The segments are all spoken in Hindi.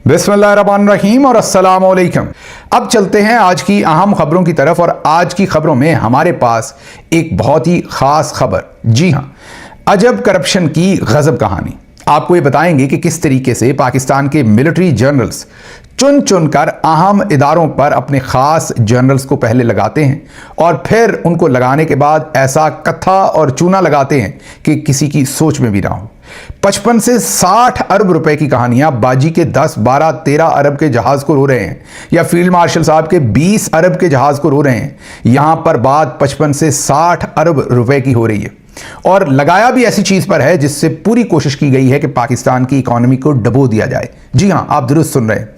बिस्मिल्लाहिर्रहमानिर्रहीम और अस्सलाम वालेकुम। अब चलते हैं आज की अहम खबरों की तरफ और आज की खबरों में हमारे पास एक बहुत ही खास खबर। जी हां, अजब करप्शन की गजब कहानी। आपको ये बताएंगे कि किस तरीके से पाकिस्तान के मिलिट्री जनरल्स चुन चुनकर अहम इदारों पर अपने खास जनरल्स को पहले लगाते हैं और फिर उनको लगाने के बाद ऐसा कत्था और चूना लगाते हैं कि किसी की सोच में भी ना हो। 55 से 60 अरब रुपए की कहानियां बाजी के 10, 12, 13 अरब के जहाज को रो रहे हैं या फील्ड मार्शल साहब के 20 अरब के जहाज को रो रहे हैं। यहां पर बात 55 से 60 अरब रुपए की हो रही है और लगाया भी ऐसी चीज पर है जिससे पूरी कोशिश की गई है कि पाकिस्तान की इकोनॉमी को डुबो दिया जाए। जी हां, आप दुरुस्त सुन रहे हैं।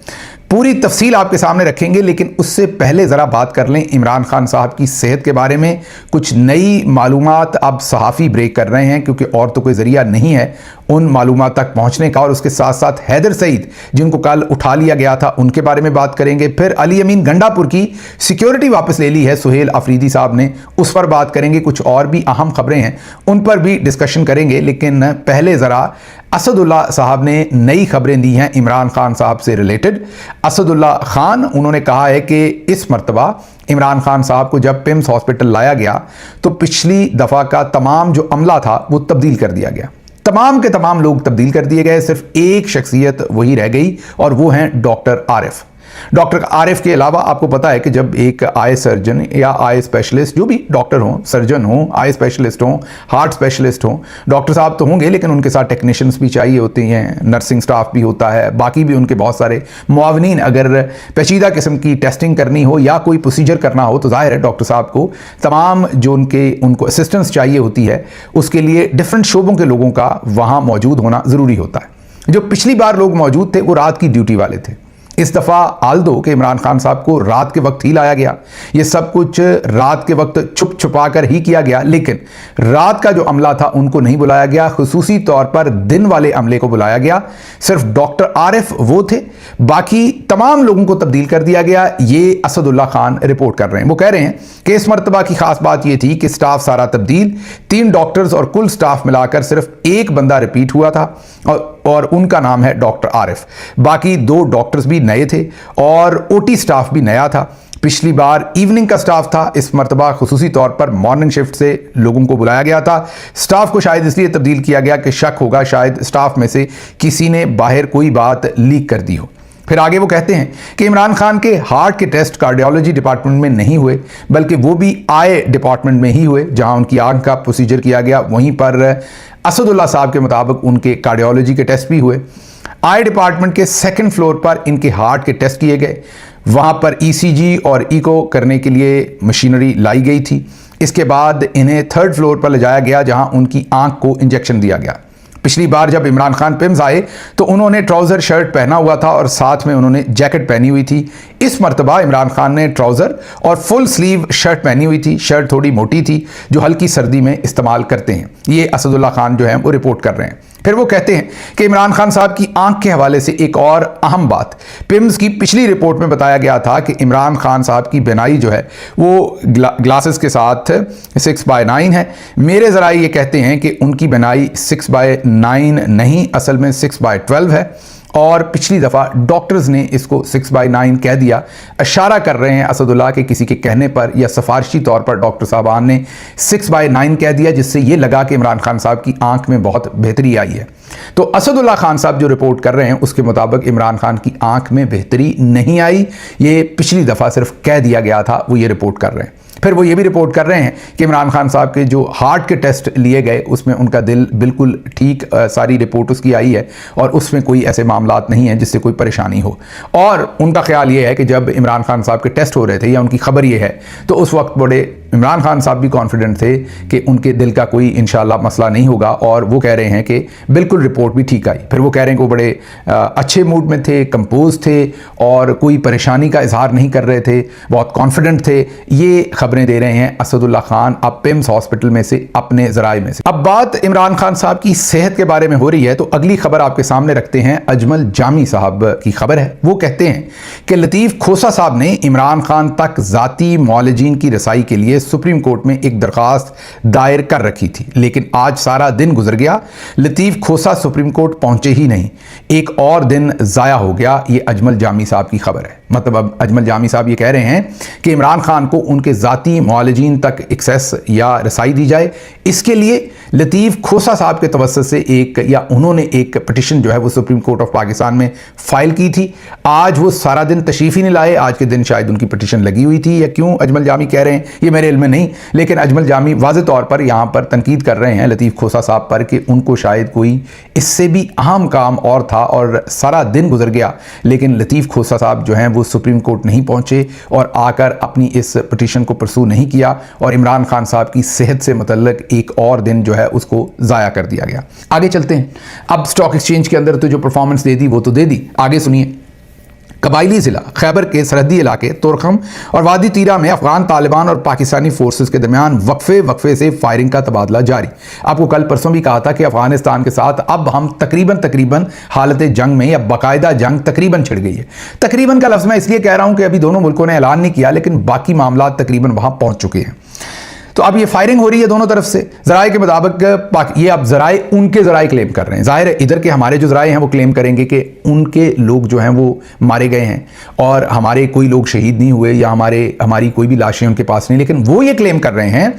पूरी तफसील आपके सामने रखेंगे, लेकिन उससे पहले ज़रा बात कर लें इमरान खान साहब की सेहत के बारे में। कुछ नई मालूमात अब सहाफ़ी ब्रेक कर रहे हैं क्योंकि और तो कोई ज़रिया नहीं है उन मालूमात तक पहुंचने का। और उसके साथ साथ हैदर सईद जिनको कल उठा लिया गया था उनके बारे में बात करेंगे। फिर अली अमीन गंडापुर की सिक्योरिटी वापस ले ली है सुहेल अफरीदी साहब ने, उस पर बात करेंगे। कुछ और भी अहम खबरें हैं उन पर भी डिस्कशन करेंगे, लेकिन पहले ज़रा असदुल्ला साहब ने नई खबरें दी हैं इमरान खान साहब से रिलेटेड। असदुल्ला खान उन्होंने कहा है कि इस मर्तबा इमरान खान साहब को जब पिम्स हॉस्पिटल लाया गया तो पिछली दफ़ा का तमाम जो अमला था वो तब्दील कर दिया गया। तमाम के तमाम लोग तब्दील कर दिए गए, सिर्फ एक शख्सियत वही रह गई और वो हैं डॉक्टर आरिफ। डॉक्टर आरिफ के अलावा आपको पता है कि जब एक आई सर्जन या आई स्पेशलिस्ट, जो भी डॉक्टर हों, सर्जन हों, आई स्पेशलिस्ट हों, हार्ट स्पेशलिस्ट हों, डॉक्टर साहब तो होंगे लेकिन उनके साथ टेक्नीशियंस भी चाहिए होते हैं, नर्सिंग स्टाफ भी होता है, बाकी भी उनके बहुत सारे मुआवनीन। अगर पेचीदा किस्म की टेस्टिंग करनी हो या कोई प्रोसीजर करना हो तो जाहिर है डॉक्टर साहब को तमाम जो उनको असिस्टेंस चाहिए होती है, उसके लिए डिफरेंट शोबों के लोगों का वहाँ मौजूद होना ज़रूरी होता है। जो पिछली बार लोग मौजूद थे वो रात की ड्यूटी वाले थे। इस दफ़ा आल्दो के इमरान खान साहब को रात के वक्त ही लाया गया। ये सब कुछ रात के वक्त छुप छुपा कर ही किया गया, लेकिन रात का जो अमला था उनको नहीं बुलाया गया। खुसूसी तौर पर दिन वाले अमले को बुलाया गया। सिर्फ डॉक्टर आरिफ वो थे, बाकी तमाम लोगों को तब्दील कर दिया गया। ये असदुल्ला खान रिपोर्ट कर रहे हैं। वो कह रहे हैं कि इस मरतबा की खास बात यह थी कि स्टाफ सारा तब्दील, 3 डॉक्टर्स और कुल स्टाफ मिलाकर सिर्फ एक बंदा रिपीट हुआ था और उनका नाम है डॉक्टर आरिफ। बाकी 2 डॉक्टर्स भी नए थे और ओटी स्टाफ भी नया था। पिछली बार इवनिंग का स्टाफ था, इस मरतबा खुसूसी तौर पर मॉर्निंग शिफ्ट से लोगों को बुलाया गया था। स्टाफ को शायद इसलिए तब्दील किया गया कि शक होगा शायद स्टाफ में से किसी ने बाहर कोई बात लीक कर दी हो। फिर आगे वो कहते हैं कि इमरान खान के हार्ट के टेस्ट कार्डियोलॉजी डिपार्टमेंट में नहीं हुए, बल्कि वो भी आई डिपार्टमेंट में ही हुए, जहां उनकी आंख का प्रोसीजर किया गया। वहीं पर असदुल्ला साहब के मुताबिक उनके कार्डियोलॉजी के टेस्ट भी हुए। आई डिपार्टमेंट के 2nd फ्लोर पर इनके हार्ट के टेस्ट किए गए। वहां पर ईसीजी और इको करने के लिए मशीनरी लाई गई थी। इसके बाद इन्हें 3rd फ्लोर पर ले जाया गया जहां उनकी आंख को इंजेक्शन दिया गया। पिछली बार जब इमरान खान पिम्स आए तो उन्होंने ट्राउज़र शर्ट पहना हुआ था और साथ में उन्होंने जैकेट पहनी हुई थी। इस मरतबा इमरान खान ने ट्राउज़र और फुल स्लीव शर्ट पहनी हुई थी। शर्ट थोड़ी मोटी थी जो हल्की सर्दी में इस्तेमाल करते हैं। ये असदुल्ला खान जो है वो रिपोर्ट कर रहे हैं। फिर वो कहते हैं कि इमरान खान साहब की आंख के हवाले से एक और अहम बात, पिम्स की पिछली रिपोर्ट में बताया गया था कि इमरान खान साहब की बिनाई जो है वो ग्लासेस के साथ 6/9 है। मेरे ज़रा ये कहते हैं कि उनकी बिनाई 6/9 नहीं, असल में 6/12 है और पिछली दफ़ा डॉक्टर्स ने इसको 6/9 कह दिया। इशारा कर रहे हैं असदुल्ला के किसी के कहने पर या सिफारिशी तौर पर डॉक्टर साहबान ने 6/9 कह दिया, जिससे ये लगा कि इमरान खान साहब की आंख में बहुत बेहतरी आई है। तो असदुल्ला खान साहब जो रिपोर्ट कर रहे हैं उसके मुताबिक इमरान खान की आंख में बेहतरी नहीं आई, ये पिछली दफ़ा सिर्फ कह दिया गया था, वो ये रिपोर्ट कर रहे हैं। फिर वो ये भी रिपोर्ट कर रहे हैं कि इमरान खान साहब के जो हार्ट के टेस्ट लिए गए उसमें उनका दिल बिल्कुल ठीक, सारी रिपोर्ट उसकी आई है और उसमें कोई ऐसे मामलात नहीं है जिससे कोई परेशानी हो। और उनका ख्याल ये है कि जब इमरान खान साहब के टेस्ट हो रहे थे या उनकी खबर ये है तो उस वक्त बड़े इमरान खान साहब भी कॉन्फिडेंट थे कि उनके दिल का कोई इंशाल्लाह मसला नहीं होगा और वो कह रहे हैं कि बिल्कुल रिपोर्ट भी ठीक आई। फिर वो कह रहे हैं कि वो बड़े अच्छे मूड में थे, कंपोज थे और कोई परेशानी का इजहार नहीं कर रहे थे, बहुत कॉन्फिडेंट थे। ये खबरें दे रहे हैं असदुल्ला खान अब पिम्स हॉस्पिटल में से, अपने ज़राए में से। अब बात इमरान खान साहब की सेहत के बारे में हो रही है तो अगली खबर आपके सामने रखते हैं। अजमल जामी साहब की खबर है। वो कहते हैं कि लतीफ़ खोसा साहब ने इमरान खान तक ज़ाती मुआलजीन की रसाई के लिए सुप्रीम कोर्ट में एक दरखास्त दायर कर रखी थी, लेकिन आज सारा दिन गुजर गया, लतीफ़ खोसा सुप्रीम कोर्ट पहुंचे ही नहीं। एक और दिन ज़ाया हो गया। ये अजमल जामी साहब की खबर है। मतलब अब अजमल जामी साहब ये कह रहे हैं कि इमरान खान को उनके ज़ाती मुआलजीन तक एक्सेस या रसाई दी जाए। इसके लिए लतीफ़ खोसा साहब के तवस्सुत से उन्होंने एक पिटिशन जो है वो सुप्रीम कोर्ट ऑफ पाकिस्तान में फाइल की थी। आज वो सारा दिन तशरीफ़ ही नहीं लाए। आज के दिन शायद उनकी पिटिशन लगी हुई थी, या क्यों अजमल जामी कह रहे हैं ये मेरे इल्म में नहीं, लेकिन अजमल जामी वाज़ेह तौर पर यहाँ पर तनकीद कर रहे हैं लतीफ़ खोसा साहब पर कि उनको शायद कोई इससे भी अहम काम और था और सारा दिन गुजर गया, लेकिन लतीफ़ खोसा साहब जो हैं वो सुप्रीम कोर्ट नहीं पहुँचे और आकर अपनी इस पिटिशन को परसू नहीं किया, और इमरान खान साहब की सेहत से मुतल्लिक एक और दिन जो है उसको ज़ाया कर दिया गया। आगे चलते हैं। अब स्टॉक एक्सचेंज के अंदर तो जो परफॉर्मेंस दे दी वो तो दे दी। आगे सुनिए। कबायली ज़िला खैबर के सरहदी इलाके तुरखम और वादी तीरा में अफगान तालिबान और पाकिस्तानी फोर्सेस के दरमियान वक्फे से फायरिंग का तबादला जारी। आपको कल परसों भी कहा था कि अफगानिस्तान के साथ अब हम तकरीबन हालत जंग में, या बाकायदा जंग तकरीबन छिड़ गई है। तकरीबन का लफ्ज़ मैं इसलिए कह रहा हूं कि अभी दोनों मुल्कों ने ऐलान नहीं किया, लेकिन बाकी मामला तकरीबन वहां पहुंच चुके हैं। तो अब ये फायरिंग हो रही है दोनों तरफ से। ज़राए के मुताबिक ये अब ज़राए उनके ज़राए क्लेम कर रहे हैं। ज़ाहिर है इधर के हमारे जो ज़राए हैं वो क्लेम करेंगे कि उनके लोग जो हैं वो मारे गए हैं और हमारे कोई लोग शहीद नहीं हुए, या हमारी कोई भी लाशें उनके पास नहीं। लेकिन वो ये क्लेम कर रहे हैं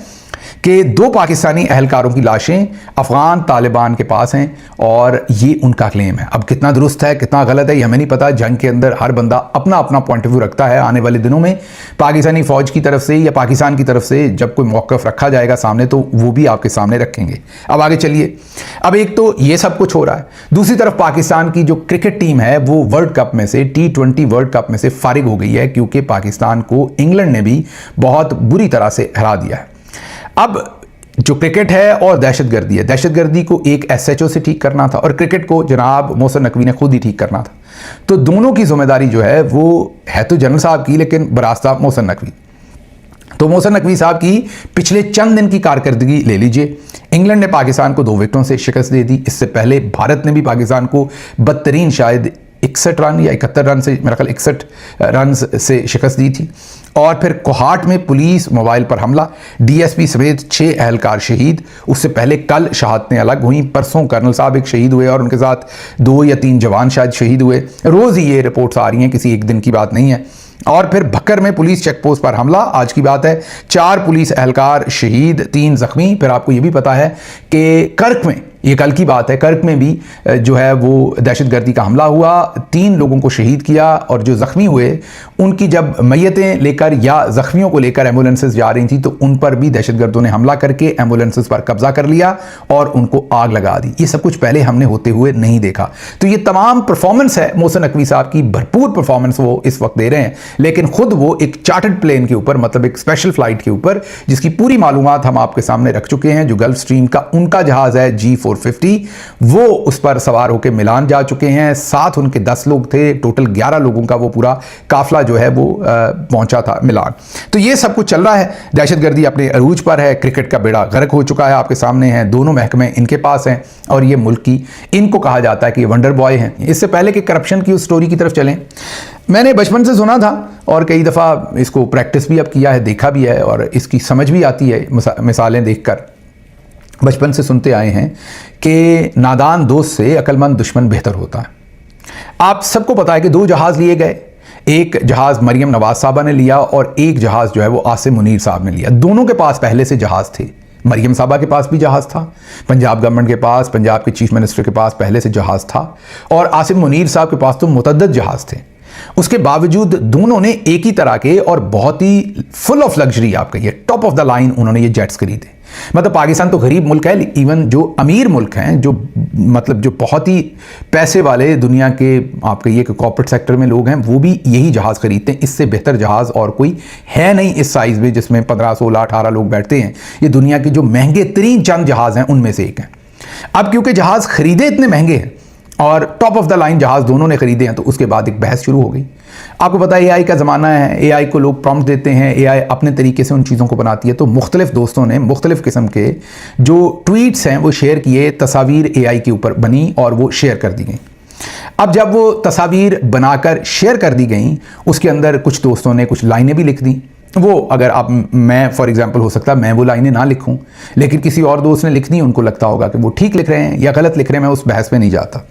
कि 2 पाकिस्तानी अहलकारों की लाशें अफगान तालिबान के पास हैं, और ये उनका क्लेम है। अब कितना दुरुस्त है कितना गलत है ये हमें नहीं पता। जंग के अंदर हर बंदा अपना अपना पॉइंट ऑफ व्यू रखता है। आने वाले दिनों में पाकिस्तानी फौज की तरफ से या पाकिस्तान की तरफ से जब कोई मौक़िफ़ रखा जाएगा सामने, तो वो भी आपके सामने रखेंगे। अब आगे चलिए। अब एक तो ये सब कुछ हो रहा है, दूसरी तरफ पाकिस्तान की जो क्रिकेट टीम है वो वर्ल्ड कप में से, T20 वर्ल्ड कप में से फारिग हो गई है, क्योंकि पाकिस्तान को इंग्लैंड ने भी बहुत बुरी तरह से हरा दिया है। अब जो क्रिकेट है और दहशतगर्दी है, दहशतगर्दी को एक SHO से ठीक करना था और क्रिकेट को जनाब मोहसिन नकवी ने खुद ही ठीक करना था। तो दोनों की जिम्मेदारी जो है वो है तो जनरल साहब की, लेकिन बरास्ता मोहसिन नकवी। तो मोहसिन नकवी साहब की पिछले चंद दिन की कारकर्दगी ले लीजिए। इंग्लैंड ने पाकिस्तान को 2 विकेटों से शिकस्त दे दी। इससे पहले भारत ने भी पाकिस्तान को बदतरीन शायद 61 रन या 71 रन से, मेरा ख्याल 61 रन से शिकस्त दी थी। और फिर कोहाट में पुलिस मोबाइल पर हमला, DSP समेत 6 अहलकार शहीद। उससे पहले कल शहादतें अलग हुई। परसों कर्नल साहब एक शहीद हुए और उनके साथ 2 या 3 जवान शायद शहीद हुए। रोज़ ही ये रिपोर्ट्स आ रही हैं, किसी एक दिन की बात नहीं है। और फिर भक्कर में पुलिस चेक पोस्ट पर हमला, आज की बात है। 4 पुलिस एहलकार शहीद, 3 जख्मी। फिर आपको ये भी पता है कि कर्क में, ये कल की बात है, कर्क में भी जो है वो दहशतगर्दी का हमला हुआ, 3 लोगों को शहीद किया, और जो ज़ख्मी हुए उनकी जब मैयतें लेकर या ज़ख्मियों को लेकर एम्बुलेंसेस जा रही थी, तो उन पर भी दहशतगर्दों ने हमला करके एम्बुलेंसेस पर कब्जा कर लिया और उनको आग लगा दी। ये सब कुछ पहले हमने होते हुए नहीं देखा। तो ये तमाम परफॉर्मेंस है मोहसिन नकवी साहब की, भरपूर परफॉर्मेंस वो इस वक्त दे रहे हैं, लेकिन खुद वो एक चार्टर्ड प्लेन के ऊपर, मतलब एक स्पेशल फ्लाइट के ऊपर, जिसकी पूरी मालूमात हम आपके सामने रख चुके हैं, जो गल्फ स्ट्रीम का उनका जहाज़ है G450, वो उस पर सवार होकर मिलान जा चुके हैं। साथ उनके 10 लोग थे, टोटल 11 लोगों का वो पूरा काफिला जो है वो पहुंचा था मिलान। तो ये सब कुछ चल रहा है। दहशतगर्दी अपने अरूज पर है, क्रिकेट का बेड़ा गर्क हो चुका है, आपके सामने है। दोनों महकमे इनके पास हैं, और ये मुल्क की, इनको कहा जाता है कि वंडर बॉय हैं। इससे पहले कि करप्शन की उस स्टोरी की तरफ चलें, मैंने बचपन से सुना था और कई दफ़ा इसको प्रैक्टिस भी अब किया है, देखा भी है, और इसकी समझ भी आती है मिसालें देखकर। बचपन से सुनते आए हैं कि नादान दोस्त से अक्लमंद दुश्मन बेहतर होता है। आप सबको पता है कि 2 जहाज़ लिए गए। एक जहाज़ मरियम नवाज साहबा ने लिया और एक जहाज़ जो है वो आसिम मुनीर साहब ने लिया। दोनों के पास पहले से जहाज़ थे। मरियम साहबा के पास भी जहाज़ था, पंजाब गवर्नमेंट के पास, पंजाब के चीफ मिनिस्टर के पास पहले से जहाज़ था, और आसिम मुनीर साहब के पास तो मुतअद्दिद जहाज़ थे। उसके बावजूद दोनों ने एक ही तरह के और बहुत ही फुल ऑफ लग्जरी, आप कहिए टॉप ऑफ द लाइन, उन्होंने ये जेट्स खरीदे। मतलब पाकिस्तान तो गरीब मुल्क है, इवन जो अमीर मुल्क हैं, जो मतलब जो बहुत ही पैसे वाले दुनिया के, आप कहिए कि कॉर्पोरेट सेक्टर में लोग हैं, वो भी यही जहाज़ खरीदते हैं। इससे बेहतर जहाज़ और कोई है नहीं इस साइज़ में, जिसमें 15, 16, 18 लोग बैठते हैं। ये दुनिया के जो महंगे तरीन चंद जहाज़ हैं उनमें से एक है। अब क्योंकि जहाज़ खरीदे इतने महंगे हैं और टॉप ऑफ द लाइन जहाज़ दोनों ने खरीदे हैं, तो उसके बाद एक बहस शुरू हो गई। आपको पता है AI का ज़माना है, AI को लोग प्रॉम्प्ट देते हैं, AI अपने तरीके से उन चीज़ों को बनाती है। तो मुख्तलिफ दोस्तों ने मुख्तलिफ किस्म के जो ट्वीट्स हैं वो शेयर किए, तस्वीर AI के ऊपर बनी और वो शेयर कर दी गई। अब जब वो तस्वीर बनाकर शेयर कर दी गई, उसके अंदर कुछ दोस्तों ने कुछ लाइनें भी लिख दी वो अगर आप, मैं फॉर एग्जांपल हो सकता है मैं वो लाइनें ना लिखूं, लेकिन किसी और दोस्त ने लिखनी, उनको लगता होगा कि वो ठीक लिख रहे हैं या गलत लिख रहे हैं, मैं उस बहस में नहीं जाता।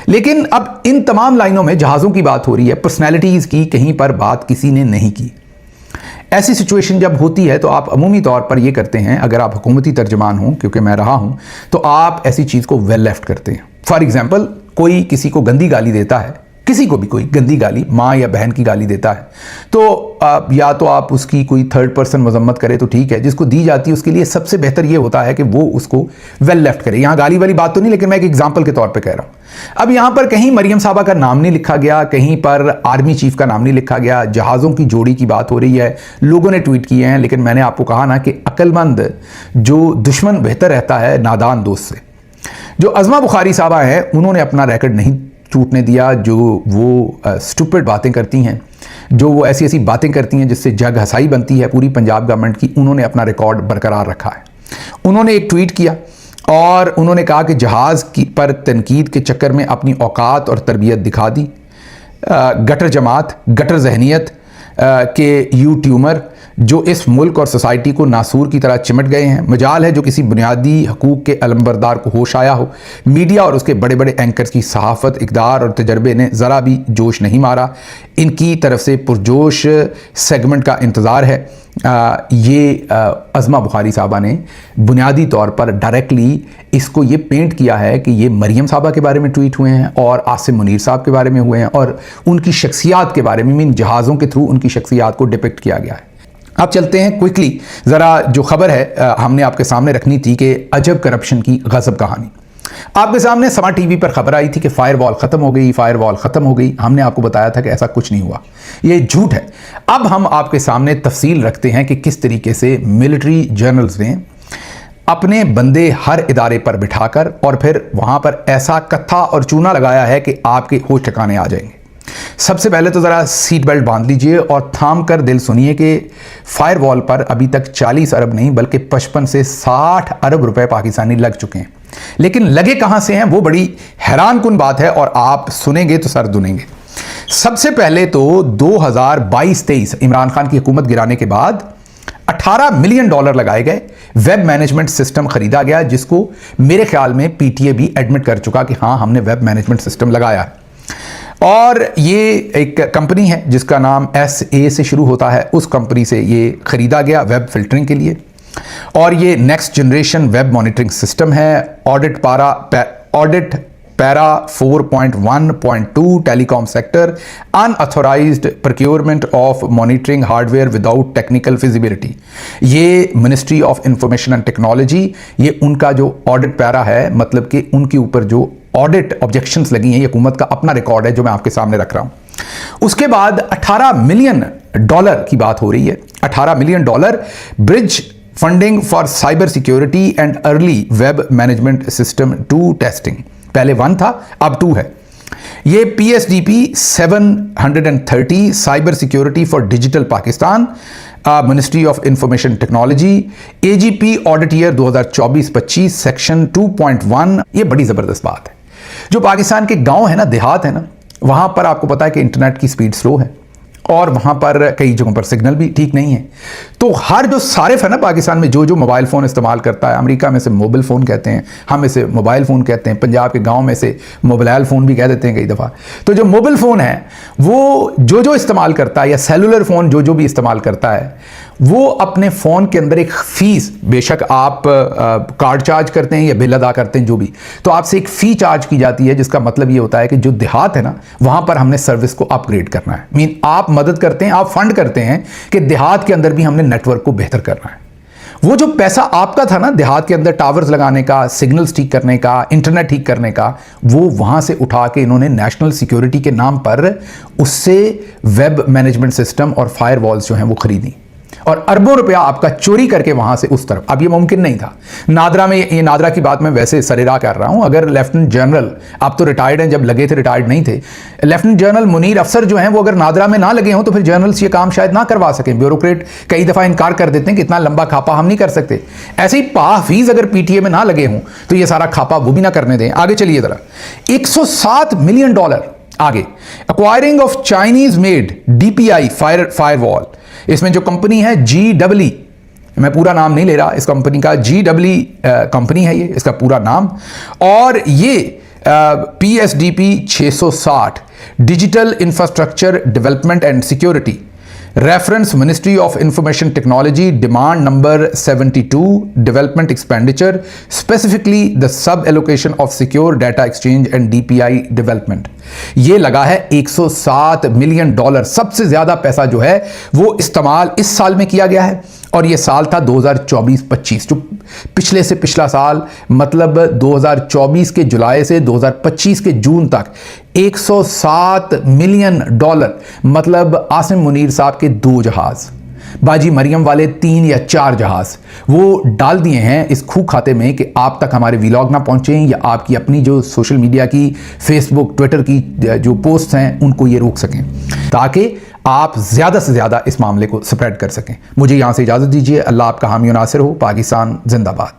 लेकिन अब इन तमाम लाइनों में जहाज़ों की बात हो रही है, पर्सनैलिटीज़ की कहीं पर बात किसी ने नहीं की। ऐसी सिचुएशन जब होती है तो आप अमूमी तौर पर ये करते हैं, अगर आप हुकूमती तर्जमान हों, क्योंकि मैं रहा हूं, तो आप ऐसी चीज़ को वेल लेफ्ट करते हैं। फॉर एग्जाम्पल, कोई किसी को गंदी गाली देता है, किसी को भी कोई गंदी गाली, माँ या बहन की गाली देता है, तो या तो आप उसकी कोई थर्ड पर्सन मजम्मत करे तो ठीक है, जिसको दी जाती है उसके लिए सबसे बेहतर ये होता है कि वो उसको वेल लेफ्ट करे। यहाँ गाली वाली बात तो नहीं, लेकिन मैं एक एग्जाम्पल के तौर पे कह रहा हूँ। अब यहाँ पर कहीं मरियम साहबा का नाम नहीं लिखा गया, कहीं पर आर्मी चीफ का नाम नहीं लिखा गया, जहाज़ों की जोड़ी की बात हो रही है, लोगों ने ट्वीट किए हैं, लेकिन मैंने आपको कहा ना कि अक्लमंद जो दुश्मन बेहतर रहता है नादान दोस्त से। जो अज़मा बुखारी साहबा हैं, उन्होंने अपना रिकॉर्ड नहीं टूटने दिया। जो वो स्टूपिड बातें करती हैं, जो वो ऐसी ऐसी बातें करती हैं जिससे जग हंसाई बनती है पूरी पंजाब गवर्नमेंट की, उन्होंने अपना रिकॉर्ड बरकरार रखा है। उन्होंने एक ट्वीट किया और उन्होंने कहा कि जहाज़ की पर तनकीद के चक्कर में अपनी औकात और तरबियत दिखा दी। गटर जमात, गटर जहनीत के यू ट्यूमर जो इस मुल्क और सोसाइटी को नासूर की तरह चिमट गए हैं। मजाल है जो किसी बुनियादी हकूक़ के अलंबरदार को होश आया हो। मीडिया और उसके बड़े बड़े एंकर्स की सहाफ़त, इक़दार और तजर्बे ने ज़रा भी जोश नहीं मारा। इनकी तरफ से पुरजोश सेगमेंट का इंतज़ार है। ये अज़मा बुखारी साहबा ने बुनियादी तौर पर डायरेक्टली इसको ये पेंट किया है कि ये मरियम साहबा के बारे में ट्वीट हुए हैं और आसिम मुनीर साहब के बारे में हुए हैं और उनकी शख्सियात के बारे में, मीन जहाज़ों के थ्रू उनकी शख्सियात को डिपिक्ट किया गया है। अब चलते हैं क्विकली, ज़रा जो खबर है हमने आपके सामने रखनी थी कि अजब करप्शन की गज़ब कहानी। आपके सामने समा टीवी पर खबर आई थी कि फायरवॉल ख़त्म हो गई, फायरवॉल ख़त्म हो गई। हमने आपको बताया था कि ऐसा कुछ नहीं हुआ, ये झूठ है। अब हम आपके सामने तफसील रखते हैं कि किस तरीके से मिलिट्री जनरल्स ने अपने बंदे हर इदारे पर बिठाकर और फिर वहाँ पर ऐसा कत्था और चूना लगाया है कि आपके होश ठिकाने आ जाएंगे। सबसे पहले तो ज़रा सीट बेल्ट बांध लीजिए और थाम कर दिल सुनिए कि फायरवॉल पर अभी तक 40 अरब नहीं बल्कि 55 से 60 अरब रुपए पाकिस्तानी लग चुके हैं। लेकिन लगे कहां से हैं वो बड़ी हैरान कुन बात है और आप सुनेंगे तो सर दुनेंगे। सबसे पहले तो 2022-23 इमरान खान की हुकूमत गिराने के बाद $18 मिलियन लगाए गए, वेब मैनेजमेंट सिस्टम खरीदा गया, जिसको मेरे ख्याल में पीटीए भी एडमिट कर चुका कि हाँ हमने वेब मैनेजमेंट सिस्टम लगाया है। और ये एक कंपनी है जिसका नाम SA से शुरू होता है, उस कंपनी से ये खरीदा गया वेब फिल्टरिंग के लिए। और ये next generation web monitoring system है। Audit para 4.1.2 telecom sector, unauthorized procurement of monitoring hardware without technical feasibility. ये ministry of information and technology, ये उनका जो ऑडिट पैरा है, मतलब कि उनके ऊपर जो ऑडिट ऑब्जेक्शंस लगी हैं, ये हुकूमत का अपना रिकॉर्ड है जो मैं आपके सामने रख रहा हूं। उसके बाद $18 मिलियन की बात हो रही है। $18 million bridge funding for cyber security and early web management system 2 testing. पहले 1 था, अब 2 है। ये PSDP 730 cyber security for digital Pakistan, ministry of information technology, AGP audit year 2024-25 section 2.1। ये बड़ी ज़बरदस्त बात है। जो पाकिस्तान के गांव है ना, देहात है ना, वहां पर आपको पता है कि इंटरनेट की स्पीड स्लो है और वहां पर कई जगहों पर सिग्नल भी ठीक नहीं है। तो हर जो सारिफ है ना पाकिस्तान में, जो मोबाइल फ़ोन इस्तेमाल करता है, अमेरिका में से मोबाइल फ़ोन कहते हैं, हम इसे मोबाइल फ़ोन कहते हैं, पंजाब के गांव में से मोबाइल फ़ोन भी कह देते हैं कई दफ़ा। तो जो मोबाइल फ़ोन है वो जो इस्तेमाल करता है, या सेलुलर फ़ोन जो भी इस्तेमाल करता है, वो अपने फ़ोन के अंदर एक फ़ीस, बेशक आप कार्ड चार्ज करते हैं या बिल अदा करते हैं जो भी, तो आपसे एक फ़ी चार्ज की जाती है, जिसका मतलब ये होता है कि जो देहात है ना, वहाँ पर हमने सर्विस को अपग्रेड करना है। मीन आप मदद करते हैं, आप फंड करते हैं कि देहात के अंदर भी हमने नेटवर्क को बेहतर करना है। वो जो पैसा आपका था ना देहात के अंदर टावर्स लगाने का, सिग्नल्स ठीक करने का, इंटरनेट ठीक करने का, वो वहाँ से उठा के इन्होंने नेशनल सिक्योरिटी के नाम पर उससे वेब मैनेजमेंट सिस्टम और फायरवॉल्स जो हैं वो खरीदी और अरबों रुपया आपका चोरी करके वहां से उस तरफ। अब ये मुमकिन नहीं था। नादरा में, ये नादरा की बात मैं वैसे सरेरा कर रहा हूं, अगर लेफ्टिनेंट जनरल, आप तो रिटायर्ड हैं, जब लगे थे रिटायर्ड नहीं थे, लेफ्टिनेंट जनरल मुनीर अफसर जो हैं वो अगर नादरा में ना लगे हों तो फिर जनरल्स ये काम शायद ना करवा सकें। ब्यूरोक्रेट कई दफ़ा इनकार कर देते हैं कि इतना लंबा खापा हम नहीं कर सकते। ऐसे ही पाफीज अगर PTA में ना लगे हों तो ये सारा खापा वो भी ना करने दें। आगे चलिए ज़रा, $107 मिलियन आगे। Acquiring of Chinese made DPI firewall इसमें जो कंपनी है GEE, मैं पूरा नाम नहीं ले रहा, इस कंपनी का GEE कंपनी है ये, इसका पूरा नाम। और ये PSDP 660 digital infrastructure development and security, reference ministry of information technology, demand number 72, development expenditure, specifically the sub allocation of secure data exchange and DPI development. ये लगा है $107 मिलियन। सबसे ज्यादा पैसा जो है वो इस्तेमाल इस साल में किया गया है, और ये साल था 2024-25, जो पिछले से पिछला साल, मतलब 2024 के जुलाई से 2025 के जून तक $107 मिलियन, मतलब आसिम मुनीर साहब के 2 जहाज, बाजी मरियम वाले 3 या 4 जहाज वो डाल दिए हैं इस खूह खाते में कि आप तक हमारे व्लॉग ना पहुंचे, या आपकी अपनी जो सोशल मीडिया की, फेसबुक, ट्विटर की जो पोस्ट हैं उनको ये रोक सकें, ताकि आप ज़्यादा से ज़्यादा इस मामले को स्प्रेड कर सकें। मुझे यहाँ से इजाज़त दीजिए। अल्लाह आपका हामी और नासिर हो। पाकिस्तान जिंदाबाद।